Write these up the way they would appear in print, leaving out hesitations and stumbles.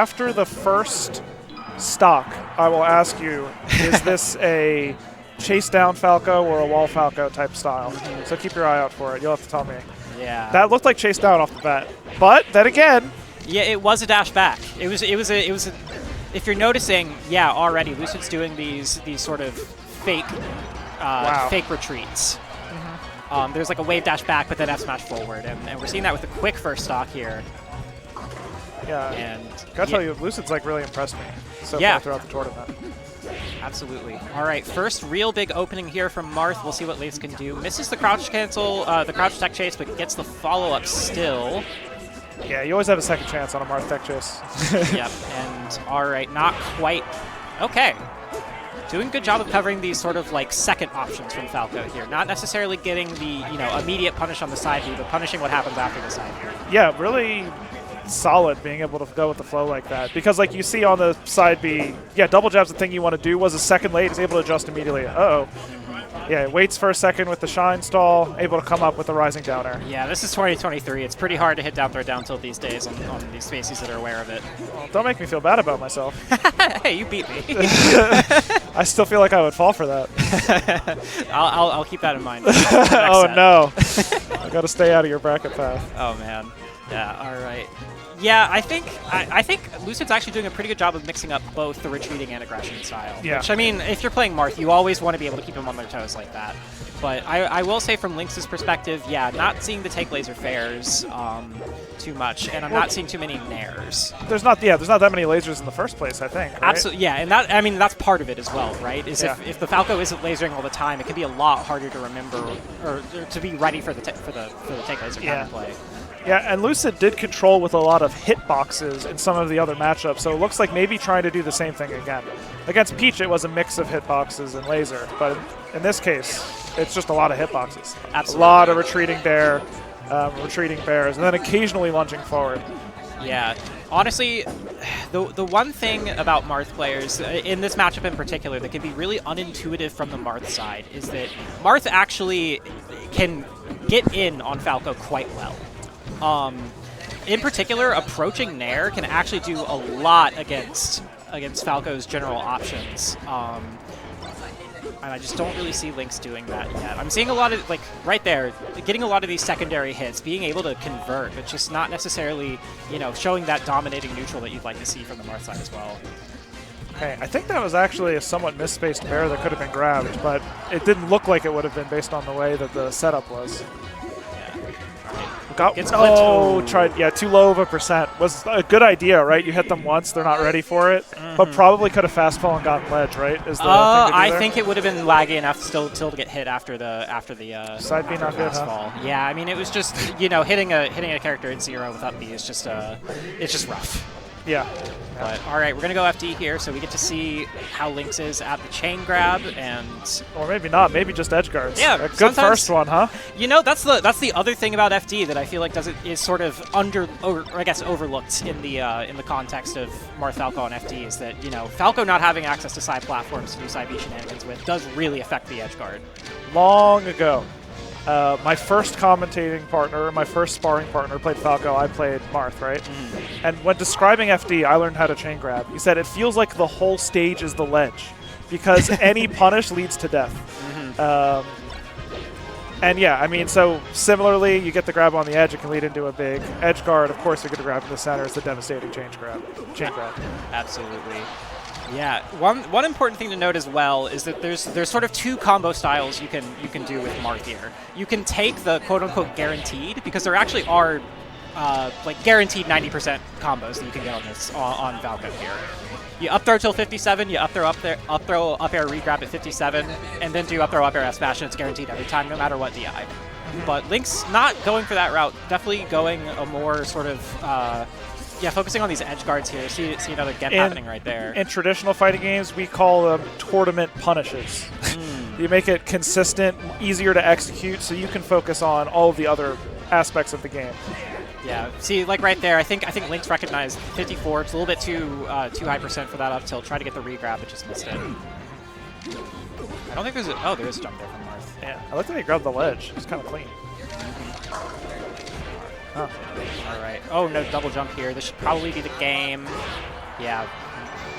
After the first stock, I will ask you, is this a chase down Falco or a wall Falco type style? So keep your eye out for it. You'll have to tell me. Yeah. That looked like chase down off the bat. But then again, yeah, it was a dash back. It was a if you're noticing, yeah, already Lucid's doing these sort of fake fake retreats. There's like a wave dash back, but then F smash forward, and we're seeing that with a quick first stock here. Yeah, and gotta tell you, Lucid's like really impressed me so far throughout the tournament. Absolutely. All right, first real big opening here from Marth. We'll see what Lynx can do. Misses the crouch cancel, the crouch tech chase, but gets the follow-up still. Yeah, you always have a second chance on a Marth tech chase. Yep, and all right, not quite. Okay. Doing a good job of covering these sort of like second options from Falco here. Not necessarily getting the, immediate punish on the side B, but punishing what happens after the side B. Yeah, really solid being able to go with the flow like that. Because like you see on the side B, yeah, double jab's the thing you want to do. Was a second late, he's able to adjust immediately. Uh-oh. Yeah, waits for a second with the shine stall, able to come up with the rising downer. Yeah, this is 2023. It's pretty hard to hit down throw down tilt these days on these species that are aware of it. Well, don't make me feel bad about myself. Hey, you beat me. I still feel like I would fall for that. I'll keep that in mind. Oh no. I gotta stay out of your bracket path. Oh man. Yeah, all right. Yeah, I think Lucid's actually doing a pretty good job of mixing up both the retreating and aggression style. Yeah. Which, I mean, if you're playing Marth, you always want to be able to keep them on their toes like that. But I will say from Lynx's perspective, yeah, not seeing the take laser fairs too much, and I'm not seeing too many nairs. There's not that many lasers in the first place, I think. Right? Absolutely, yeah, and that's part of it as well, right? Is if the Falco isn't lasering all the time, it can be a lot harder to remember or to be ready for the take laser counterplay. Yeah, and Lucid did control with a lot of hitboxes in some of the other matchups, so it looks like maybe trying to do the same thing again. Against Peach, it was a mix of hitboxes and laser, but in this case, it's just a lot of hitboxes. Absolutely. A lot of retreating bears, and then occasionally lunging forward. Yeah. Honestly, the one thing about Marth players, in this matchup in particular, that can be really unintuitive from the Marth side is that Marth actually can get in on Falco quite well. In particular, approaching Nair can actually do a lot against Falco's general options. And I just don't really see Lynx doing that yet. I'm seeing a lot of, like, right there, getting a lot of these secondary hits, being able to convert, but just not necessarily, showing that dominating neutral that you'd like to see from the Marth side as well. Okay, I think that was actually a somewhat misspaced bear that could have been grabbed, but it didn't look like it would have been based on the way that the setup was. Tried too low of a percent. Was a good idea, right? You hit them once, they're not ready for it, but probably could have fast fall and gotten ledge, right? Is the thing to do I there? think it would have been laggy enough still to get hit after the side B not good, fall. Yeah, I mean it was just hitting a character at 0 with up B is just it's just rough. Yeah. But all right, we're gonna go FD here, so we get to see how Lynx is at the chain grab, or maybe not, maybe just edge guards. Yeah, a good first one, huh? That's the other thing about FD that I feel like is sort of overlooked in the context of Marth, Falco, and FD is that Falco not having access to side platforms to do side B shenanigans with does really affect the edge guard. Long ago, my first commentating partner, my first sparring partner played Falco, I played Marth, right? And when describing FD, I learned how to chain grab. He said it feels like the whole stage is the ledge because any punish leads to death. And yeah, I mean, so similarly, you get the grab on the edge, it can lead into a big edge guard. Of course, you're going to grab in the center. It's the devastating chain grab. Absolutely. Yeah, one important thing to note as well is that there's sort of two combo styles you can do with Marth here. You can take the quote-unquote guaranteed, because there actually are like guaranteed 90% combos that you can get on Falco here. You up throw till 57, you up throw up air regrab at 57, and then do up throw up air S smash, and it's guaranteed every time, no matter what DI. But Lynx not going for that route, definitely going a more sort of focusing on these edge guards here. See another get happening right there. In traditional fighting games, we call them tournament punishes. You make it consistent, easier to execute, so you can focus on all of the other aspects of the game. Yeah, see, like right there, I think Lynx recognized 54. It's a little bit too high percent for that up tilt. Try to get the regrab, but just missed it. I don't think there's there is a jump there from Marth. Yeah, I like that he grabbed the ledge. It's kind of clean. Oh. All right. Oh, no double jump here. This should probably be the game. Yeah.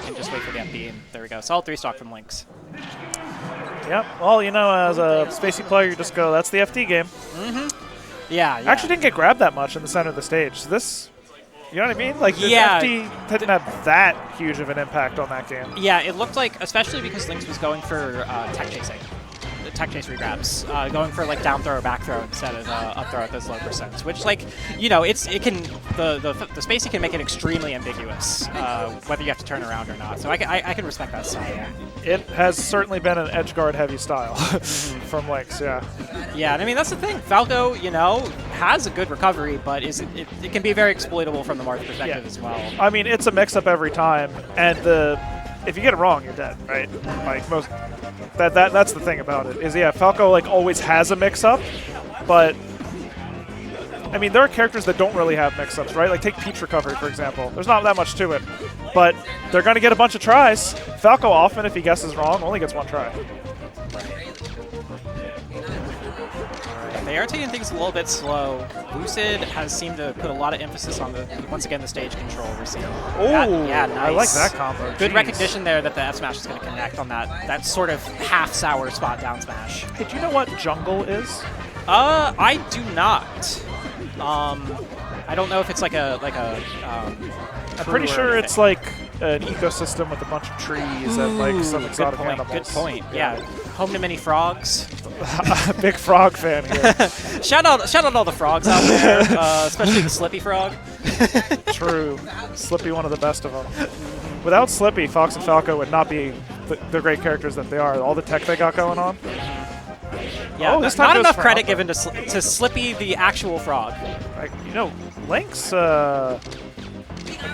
And just wait for the FD. There we go. Solid 3-stock from Lynx. Yep. Well, you know, as a spacey player, you just go, that's the FD game. Yeah. Actually didn't get grabbed that much in the center of the stage. This, you know what I mean? Like, the FD didn't have that huge of an impact on that game. Yeah, it looked like, especially because Lynx was going for tech chasing. Tech chase regrabs, going for like down throw or back throw instead of up throw at those low percents, which, like, you know, the spacey can make it extremely ambiguous whether you have to turn around or not. So I can respect that style. It has certainly been an edge guard heavy style from Lynx, yeah. Yeah, and I mean that's the thing. Falco, you know, has a good recovery, but it can be very exploitable from the Marth perspective as well. I mean, it's a mix up every time, and if you get it wrong, you're dead, right? Like most. That's the thing about it, is Falco like always has a mix-up, but I mean there are characters that don't really have mix-ups, right? Like take Peach recovery, for example. There's not that much to it, but they're going to get a bunch of tries. Falco often, if he guesses wrong, only gets one try. They are taking things a little bit slow. Lucid has seemed to put a lot of emphasis on once again the stage control we're seeing. Oh, yeah, nice. I like that combo. Good Jeez. Recognition there that the F smash is going to connect on that sort of half sour spot down smash. Hey, do you know what jungle is? I do not. I don't know if it's like a I'm pretty sure it's like an ecosystem with a bunch of trees and like some exotic animals. Good point. Yeah. Home to many frogs. Big frog fan here. shout out all the frogs out there, especially the Slippy frog. True. Slippy, one of the best of them. Without Slippy, Fox and Falco would not be the great characters that they are. All the tech they got going on. Yeah, oh, there's not enough credit given to Slippy the actual frog. Like, you know, Lynx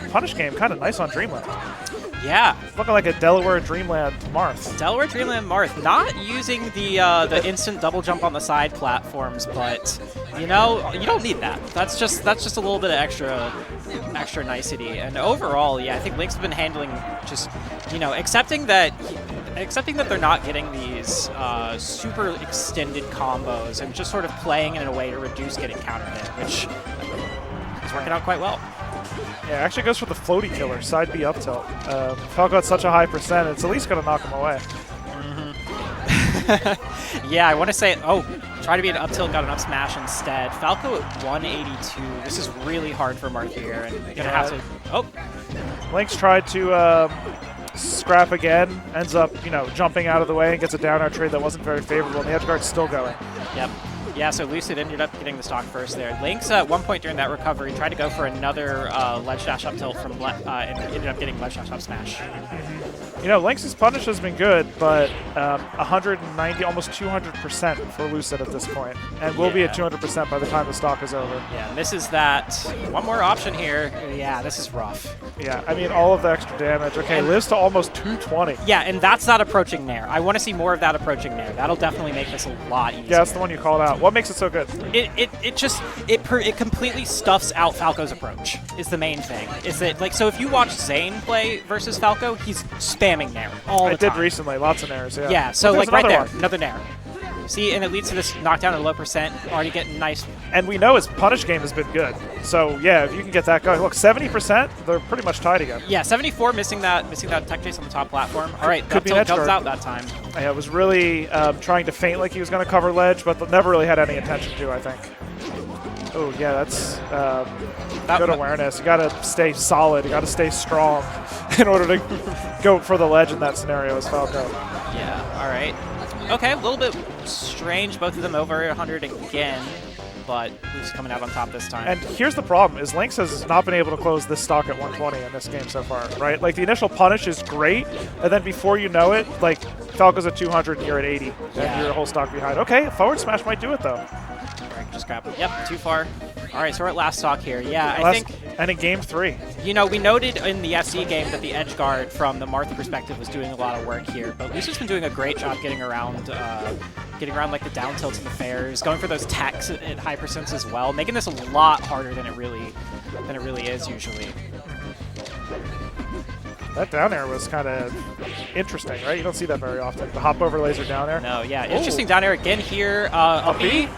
punish game kind of nice on Dreamland. Yeah. Looking like a Delaware Dreamland Marth. Delaware Dreamland Marth. Not using the instant double jump on the side platforms, but you know, you don't need that. That's just a little bit of extra nicety. And overall, yeah, I think Lynx has been handling just, you know, accepting that they're not getting these super extended combos and just sort of playing in a way to reduce getting counter hit, which is working out quite well. Yeah, actually goes for the floaty killer, side B up tilt. Falco at such a high percent, it's at least going to knock him away. Yeah, I want to say, try to be an up tilt, got an up smash instead. Falco at 182. This is really hard for Marth here, and you're going to have to... Lynx tried to scrap again, ends up, you know, jumping out of the way and gets a down air trade that wasn't very favorable, and the edge guard's still going. Yep. Yeah, so Lucid ended up getting the stock first there. Lynx, at one point during that recovery, tried to go for another ledge dash up tilt from and ended up getting ledge dash up smash. You know, Lynx's punish has been good, but 190, almost 200% for Lucid at this point, and will be at 200% by the time the stock is over. Yeah, and this is that. One more option here. Yeah, this is rough. Yeah, I mean, all of the extra damage. Okay, lives to almost 220. Yeah, and that's not approaching Nair. I want to see more of that approaching Nair. That'll definitely make this a lot easier. Yeah, that's the one you called out. What makes it so good? It completely stuffs out Falco's approach, is the main thing. Is that, like, so if you watch Zane play versus Falco, he's spamming Nair all the time. I did recently, lots of Nairs, yeah. Yeah, so like right there, one. another Nair. See, and it leads to this knockdown at a low percent, already getting nice. And we know his punish game has been good. So yeah, if you can get that going. Look, 70%, they're pretty much tied again. Yeah, 74 missing that tech chase on the top platform. All right, could be an edge guard. Comes out that time. Yeah, was really trying to feint like he was going to cover ledge, but never really had any intention to, I think. Oh yeah, that's good awareness. You got to stay solid. You got to stay strong in order to go for the ledge in that scenario as Falco. Yeah. All right. Okay, a little bit strange. Both of them over 100 again, but who's coming out on top this time? And here's the problem: is Lynx has not been able to close this stock at 120 in this game so far, right? Like the initial punish is great, and then before you know it, like Falco's at 200 and you're at 80, and you're a whole stock behind. Okay, forward smash might do it though. Just grab him. Yep, too far. All right, so we're at last stock here. Yeah, I think. And in game 3. You know, we noted in the FC game that the edge guard from the Marth perspective was doing a lot of work here, but Lucid's been doing a great job getting around like the down tilts and the fairs, going for those techs at high percents as well, making this a lot harder than it really is usually. That down air was kind of interesting, right? You don't see that very often. The hop over laser down air. No, yeah, interesting down air again here. Up B.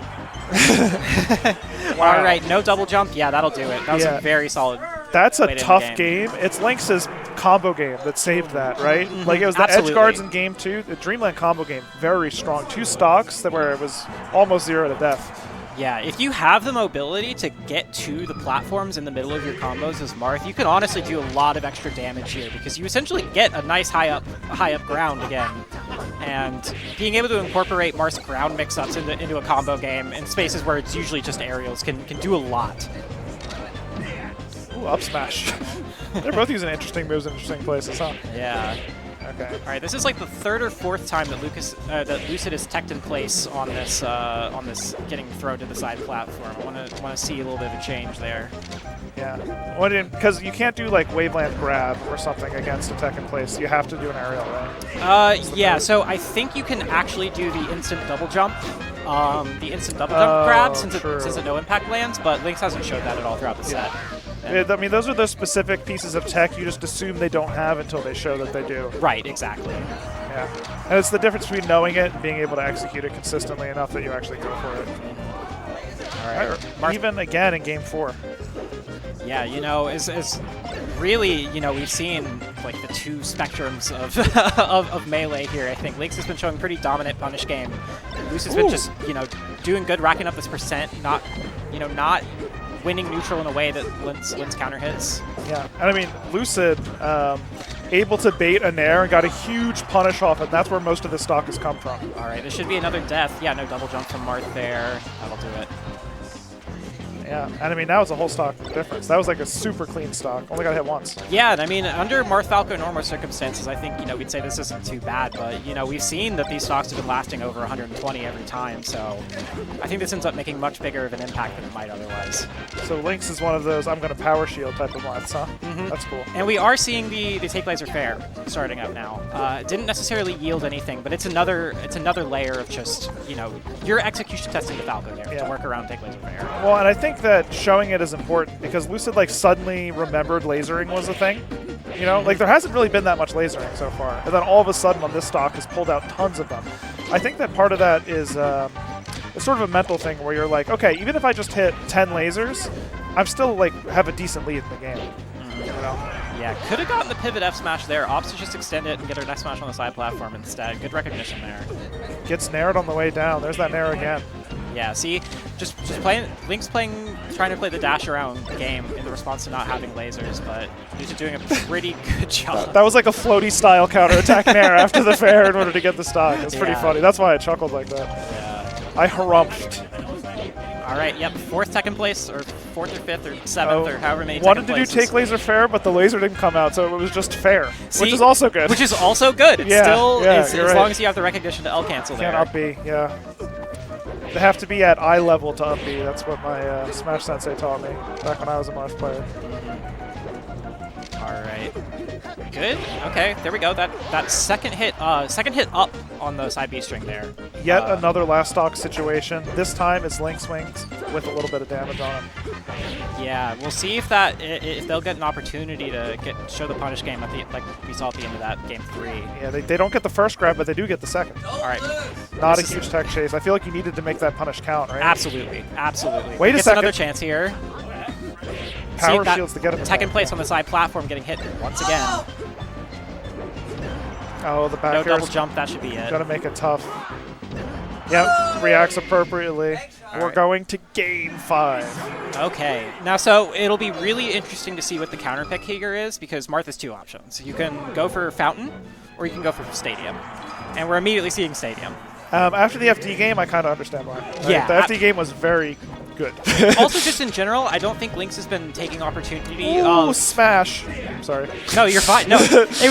Wow. All right, no double jump. Yeah, that'll do it. That was a very solid. That's a way to end the tough game. It's Lynx's combo game that saved that, right? Like, it was the edge guards in game 2. The Dreamland combo game, very strong. 2 stocks that where it was almost 0 to death. Yeah, if you have the mobility to get to the platforms in the middle of your combos as Marth, you can honestly do a lot of extra damage here because you essentially get a nice high up ground again. And being able to incorporate Marth's ground mix-ups into a combo game in spaces where it's usually just aerials can do a lot. Ooh, up smash. They're both using interesting moves in interesting places, huh? Yeah. Okay. All right, this is like the 3rd or 4th time that Lucid is teched in place on this getting thrown to the side platform. I want to see a little bit of a change there. Yeah. Because you can't do like Waveland grab or something against a tech in place. You have to do an aerial, right? Yeah. So I think you can actually do the instant double jump. Grab since it no impact lands, but Lynx hasn't showed that at all throughout the set. Yeah, I mean, those are those specific pieces of tech you just assume they don't have until they show that they do. Right, exactly. Yeah. And it's the difference between knowing it and being able to execute it consistently enough that you actually go for it. All right. Even again in game 4. Yeah, is really, we've seen like the 2 spectrums of melee here. I think Lynx has been showing pretty dominant punish game. Lucid's been just, doing good, racking up this percent, not winning neutral in a way that Lynx counter hits. Yeah, and I mean, Lucid able to bait a Nair and got a huge punish off, and that's where most of the stock has come from. All right, this should be another death. Yeah, no double jump from Marth there. That'll do it. Yeah, and I mean, now it's a whole stock difference. That was like a super clean stock. Only got hit once. Yeah, and I mean, under Marth Falco normal circumstances, I think, we'd say this isn't too bad, but, we've seen that these stocks have been lasting over 120 every time, so I think this ends up making much bigger of an impact than it might otherwise. So Lynx is one of those I'm going to power shield type of Marths, huh? That's cool. And we are seeing the take laser fair starting up now. Didn't necessarily yield anything, but it's another layer of just, you're execution testing the Falco there to work around take laser fair. Well, and I think that showing it is important because Lucid like suddenly remembered lasering was a thing. Like there hasn't really been that much lasering so far, and then all of a sudden on this stock has pulled out tons of them. I think that part of that is it's sort of a mental thing where you're like, okay, even if I just hit 10 lasers, I'm still like have a decent lead in the game. Yeah, could have gotten the pivot F smash there. Opts to just extend it and get her next smash on the side platform instead. Good recognition there. Gets nared on the way down. There's that nair again. Yeah, see, just playing, Lynx trying to play the dash around game in the response to not having lasers, but he's doing a pretty good job. That was like a floaty style counterattack nair after the fair in order to get the stock. It's pretty funny. That's why I chuckled like that. Yeah. I harumphed. All right, yep, 4th tech in place, or 4th or 5th or 7th or however many wanted to do take laser fair, but the laser didn't come out, so it was just fair, see, which is also good. Which is also good. It's still, as right. long as you have the recognition to L cancel there. Can't up B, yeah. They have to be at eye level to up B. That's what my Smash Sensei taught me back when I was a Marth player. All right. Good. Okay, there we go. That second hit up on the side B string there. Yet another last stock situation. This time it's lynxwynx with a little bit of damage on him. Yeah, we'll see if they'll get an opportunity to show the punish game like we saw at the end of that game 3. Yeah, they don't get the first grab, but they do get the second. All right. Not a huge tech chase. I feel like you needed to make that punish count, right? Absolutely. Wait a second. Another chance here. Power shields to get him. Tech in place on the side platform, getting hit once again. Oh, the back no double jump. That should be it. Gotta make it tough. Yep, reacts appropriately. We're going to game 5. Okay. Now, so it'll be really interesting to see what the counter pick here is because Marth has 2 options. You can go for Fountain or you can go for Stadium. And we're immediately seeing Stadium. After the FD game, I kind of understand why. Yeah. The FD game was very good. Also, just in general, I don't think Lynx has been taking opportunity. Ooh, smash! I'm sorry. No, you're fine. No, it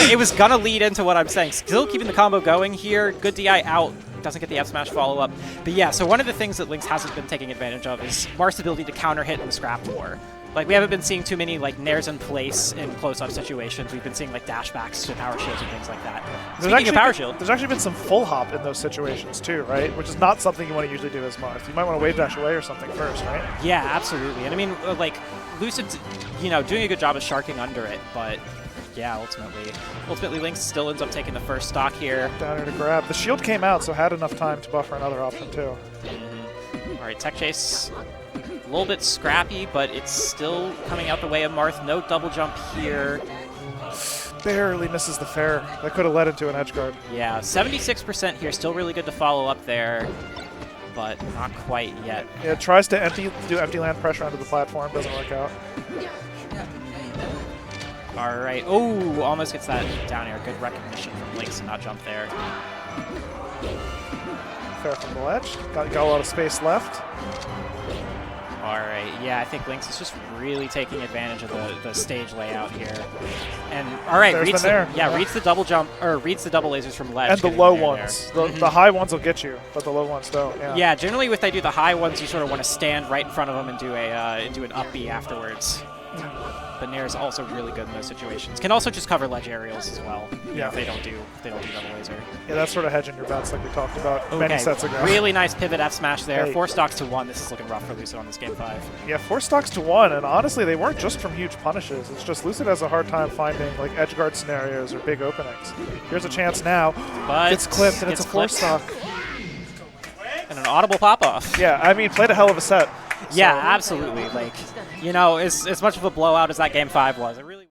was gonna lead into what I'm saying. Still keeping the combo going here. Good DI out. Doesn't get the F smash follow up. But yeah, so one of the things that Lynx hasn't been taking advantage of is Marth's ability to counter hit in the scrap war. Like, we haven't been seeing too many, like, nairs in place in close-up situations. We've been seeing, like, dashbacks to power shields and things like that. Speaking of power shield... There's actually been some full hop in those situations, too, right? Which is not something you want to usually do as Marth. You might want to wave dash away or something first, right? Yeah, absolutely. And, I mean, like, Lucid's, doing a good job of sharking under it, but... Yeah, ultimately, Lynx still ends up taking the first stock here. Down here to grab. The shield came out, so had enough time to buffer another option, too. All right, tech chase. A little bit scrappy, but it's still coming out the way of Marth. No double jump here. Barely misses the fair. That could have led into an edge guard. Yeah, 76% here. Still really good to follow up there, but not quite yet. Yeah, tries to do empty land pressure onto the platform. Doesn't work out. All right. Oh, almost gets that down air. Good recognition from Lynx to not jump there. Fair from the ledge. Got a lot of space left. All right, yeah, I think Lynx is just really taking advantage of the stage layout here. And all right, reads the double jump, or reads the double lasers from ledge. And the low ones. The high ones will get you, but the low ones don't. Yeah, yeah, generally if they do the high ones, you sort of want to stand right in front of them and do an up B afterwards. But Nair's also really good in those situations. Can also just cover ledge aerials as well. Yeah, if they don't do double laser. Yeah, that's sort of hedging your bets like we talked about many sets ago. Really nice pivot F smash there. Hey. 4 stocks to 1. This is looking rough for Lucid on this game 5. Yeah, 4 stocks to 1, and honestly, they weren't just from huge punishes. It's just Lucid has a hard time finding like edge guard scenarios or big openings. Here's a chance now. But it's clipped, and it's a 4 stock. And an audible pop off. Yeah, I mean, played a hell of a set. Yeah, absolutely. Like, you know, as much of a blowout as that game 5 was, it really